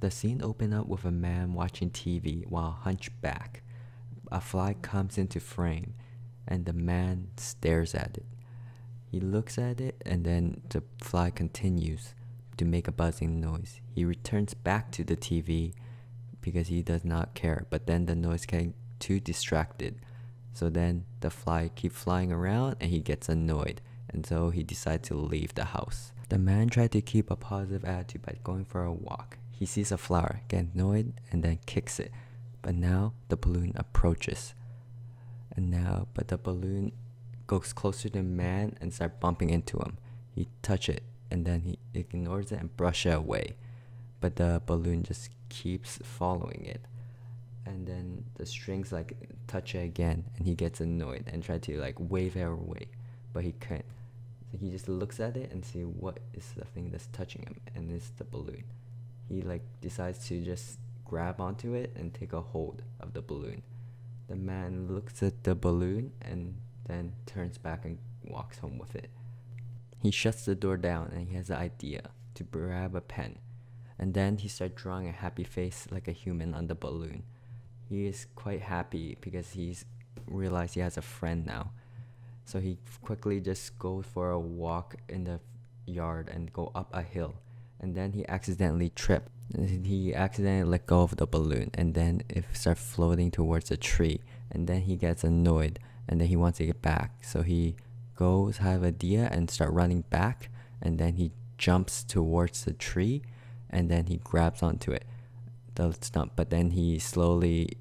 The scene opened up with a man watching TV while hunchback. A fly comes into frame, and the man stares at it. He looks at it, and then the fly continues to make a buzzing noise. He returns back to the TV because he does not care, but then the noise getting too distracted. So then the fly keeps flying around, and he gets annoyed, and so he decides to leave the house. The man tried to keep a positive attitude by going for a walk. He sees a flower, gets annoyed, and then kicks it. But now the balloon approaches. But the balloon goes closer to the man and starts bumping into him. He touches it, and then he ignores it and brushes it away. But the balloon just keeps following it. And then the strings touch it again, and he gets annoyed and try to wave it away, but he can't. So he just looks at it and see what is the thing that's touching him, and it's the balloon. He decides to just grab onto it and take a hold of the balloon. The man looks at the balloon and then turns back and walks home with it. He shuts the door down, and he has an idea to grab a pen, and then he starts drawing a happy face like a human on the balloon. He is quite happy because he's realized he has a friend now. So he quickly just goes for a walk in the yard and go up a hill. And then he accidentally tripped. He accidentally let go of the balloon, and then it starts floating towards a tree. And then he gets annoyed, and then he wants to get back. So he goes, have an idea, and start running back. And then he jumps towards the tree, and then he grabs onto it, the stump. But then he slowly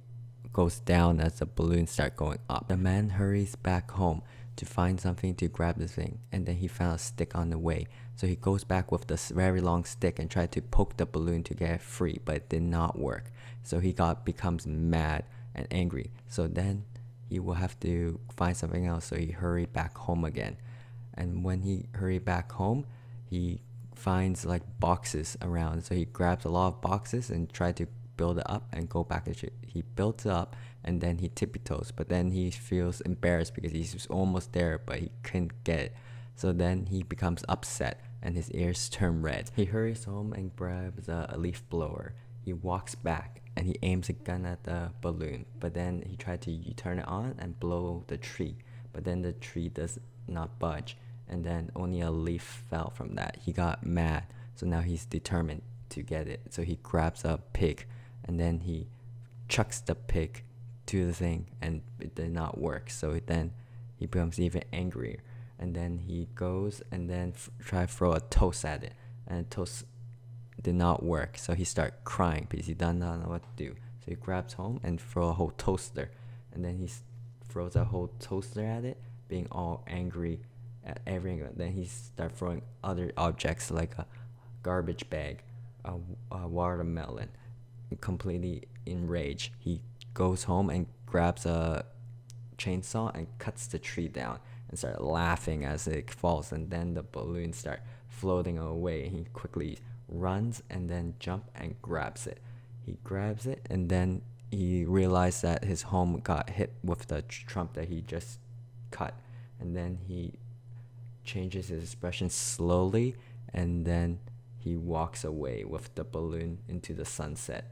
goes down as the balloon starts going up. The man hurries back home to find something to grab the thing, and then he found a stick on the way. So he goes back with this very long stick and tried to poke the balloon to get it free, but it did not work. So he becomes mad and angry. So then he will have to find something else. So he hurried back home again. And when he hurried back home, he finds boxes around. So he grabs a lot of boxes and tried to build it up and go back. He built it up, and then he tippy-toes, but then he feels embarrassed because he's almost there, but he couldn't get it. So then he becomes upset, and his ears turn red. He hurries home and grabs a leaf blower. He walks back, and he aims a gun at the balloon, but then he tried to turn it on and blow the tree, but then the tree does not budge, and then only a leaf fell from that. He got mad, so now he's determined to get it. So he grabs a pig, and then he chucks the pig to the thing, and it did not work. So then he becomes even angrier, and then he goes and then try to throw a toast at it, and the toast did not work. So he starts crying because he does not know what to do. So he grabs home and throw a whole toaster, and then he throws a whole toaster at it, being all angry at everything. Then he starts throwing other objects like a garbage bag, a watermelon. Completely enraged, he goes home and grabs a chainsaw and cuts the tree down and starts laughing as it falls, and then the balloon starts floating away. He quickly runs and then jumps and grabs it. He grabs it, and then he realized that his home got hit with the trunk that he just cut, and then he changes his expression slowly, and then he walks away with the balloon into the sunset.